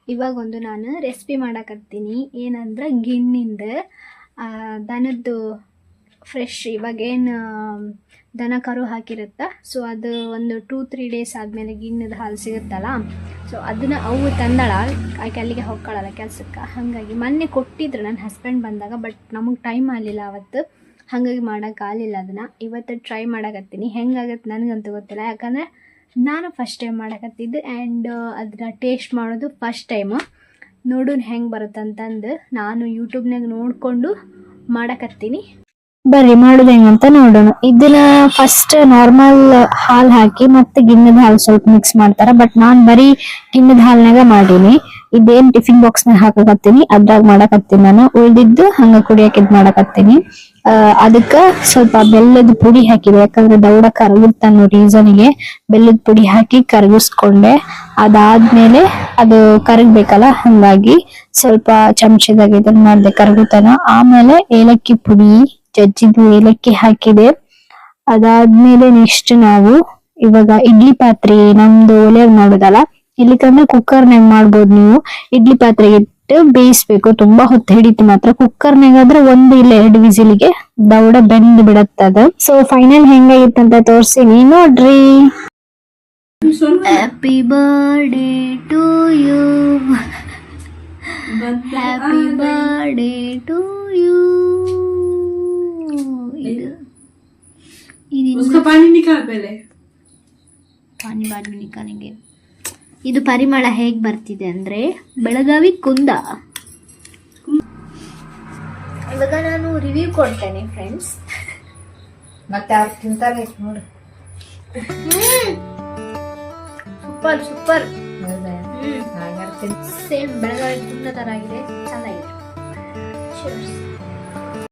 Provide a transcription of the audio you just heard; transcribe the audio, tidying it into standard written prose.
ಇವಾಗ ಒಂದು ನಾನು ರೆಸಿಪಿ ಮಾಡಕತ್ತೀನಿ. ಏನಂದ್ರೆ ಗಿಣ್ಣಿಂದ ದನದ್ದು ಫ್ರೆಶ್ ಇವಾಗೇನು ದನ ಕರು ಹಾಕಿರುತ್ತಾ, ಸೊ ಅದು ಒಂದು 2-3 ಡೇಸ್ ಆದಮೇಲೆ ಗಿಣ್ಣದ ಹಾಲು ಸಿಗುತ್ತಲ್ಲ, ಸೊ ಅದನ್ನು ಅವು ತಂದಳ ಆಕೆ ಅಲ್ಲಿಗೆ ಹೋಗ್ಕೊಳ್ಳಲ್ಲ ಕೆಲಸಕ್ಕೆ. ಹಾಗಾಗಿ ಮೊನ್ನೆ ಕೊಟ್ಟಿದ್ರು ನನ್ನ ಹಸ್ಬೆಂಡ್ ಬಂದಾಗ, ಬಟ್ ನಮಗೆ ಟೈಮ್ ಆಗಲಿಲ್ಲ ಅವತ್ತು, ಹಾಗಾಗಿ ಮಾಡೋಕ್ಕಾಗಲಿಲ್ಲ. ಅದನ್ನು ಇವತ್ತು ಟ್ರೈ ಮಾಡಕತ್ತೀನಿ. ಹೆಂಗಾಗತ್ತೆ ನನಗಂತೂ ಗೊತ್ತಿಲ್ಲ, ಯಾಕಂದರೆ ನಾನು ಫಸ್ಟ್ ಟೈಮ್ ಮಾಡಕತ್ತಿದ್ದು ಆ್ಯಂಡ್ ಅದನ್ನ ಟೇಸ್ಟ್ ಮಾಡೋದು ಫಸ್ಟ್ ಟೈಮು. ನೋಡೋಣ ಹೆಂಗೆ ಬರುತ್ತಂತಂದು ನಾನು ಯೂಟ್ಯೂಬ್ನಾಗ ನೋಡಿಕೊಂಡು ಮಾಡಕತ್ತೀನಿ. ಬರ್ರಿ ಮಾಡೋದು ಹೆಂಗಂತ ನೋಡೋಣ. ಇದನ್ನ ಫಸ್ಟ್ ನಾರ್ಮಲ್ ಹಾಲು ಹಾಕಿ ಮತ್ತೆ ಗಿಣ್ಣದ ಹಾಲು ಸ್ವಲ್ಪ ಮಿಕ್ಸ್ ಮಾಡ್ತಾರೆ, ಬಟ್ ನಾನು ಬರೀ ಗಿಣ್ಣದ ಹಾಲ್ನಾಗ ಮಾಡೀನಿ. ಇದೇನು ಟಿಫಿನ್ ಬಾಕ್ಸ್ನಾಗ ಹಾಕಕತ್ತೀನಿ ಅದ್ರಾಗ ಮಾಡಕತ್ತೀನಿ. ನಾನು ಉಳಿದಿದ್ದು ಹಂಗ ಕುಡಿಯಕ್ಕೆ ಇದು ಮಾಡಕತ್ತೀನಿ. ಅದಕ್ಕೆ ಸ್ವಲ್ಪ ಬೆಲ್ಲದ ಪುಡಿ ಹಾಕಿದೆ, ಯಾಕಂದ್ರೆ ದೌಡ ಕರಗುತ್ತ ಅನ್ನೋ ರೀಸನ್ಗೆ ಬೆಲ್ಲದ ಪುಡಿ ಹಾಕಿ ಕರಗಿಸ್ಕೊಂಡೆ. ಅದಾದ್ಮೇಲೆ ಅದು ಕರಗಬೇಕಲ್ಲ, ಹಂಗಾಗಿ ಸ್ವಲ್ಪ ಚಮಚದಾಗ ಇದನ್ನ ಮಾಡಿದೆ ಕರಗುತ್ತನ. ಆಮೇಲೆ ಏಲಕ್ಕಿ ಪುಡಿ, ಜಜ್ಜಿದ್ದು ಏಲಕ್ಕಿ ಹಾಕಿದೆ. ಅದಾದ್ಮೇಲೆ ನೆಕ್ಸ್ಟ್ ನಾವು ಇವಾಗ ಇಡ್ಲಿ ಪಾತ್ರೆ, ನಮ್ದು ಒಲೆಯಾಗ ಮಾಡೋದಲ್ಲ, ಇಲ್ಲಿಕಂದ್ರೆ ಕುಕ್ಕರ್ನಾಗ ಮಾಡ್ಬೋದು ನೀವು. ಇಡ್ಲಿ ಪಾತ್ರೆಗೆ ಇಟ್ಟು ಬೇಯಿಸ್ಬೇಕು, ತುಂಬಾ ಹೊತ್ತು ಹಿಡಿತು ಮಾತ್ರ. ಕುಕ್ಕರ್ನಾಗಾದ್ರೆ 1 ಇಲ್ಲ 2 ವಿಸಿಲಿಗೆ ದೌಡ ಬೆಂದು ಬಿಡತ್ತದ. ಸೊ ಫೈನಲ್ ಹೆಂಗಾಗಿತ್ತಂತ ತೋರ್ಸಿನಿ ನೋಡ್ರಿ. Happy birthday to you, happy birthday to you. ಪಾನಿ बाद में निकालेंगे. ಇದು ಪರಿಮಳ ಹೇಗೆ ಬರ್ತಿದೆ ಅಂದ್ರೆ ಬೆಳಗಾವಿ ಕುಂದ. ಇವಾಗ ನಾನು ರಿವ್ಯೂ ಕೊಡ್ತೇನೆ ಫ್ರೆಂಡ್ಸ್. ಮತ್ತೆ ಅವ್ರು ತಿಂತಾರೆ ನೋಡಿ. ಸೂಪರ್ ಸೂಪರ್, ಸೇಮ್ ಬೆಳಗಾವಿ ಕುಂದ ತರ ಆಗಿದೆ, ಚೆನ್ನಾಗಿದೆ.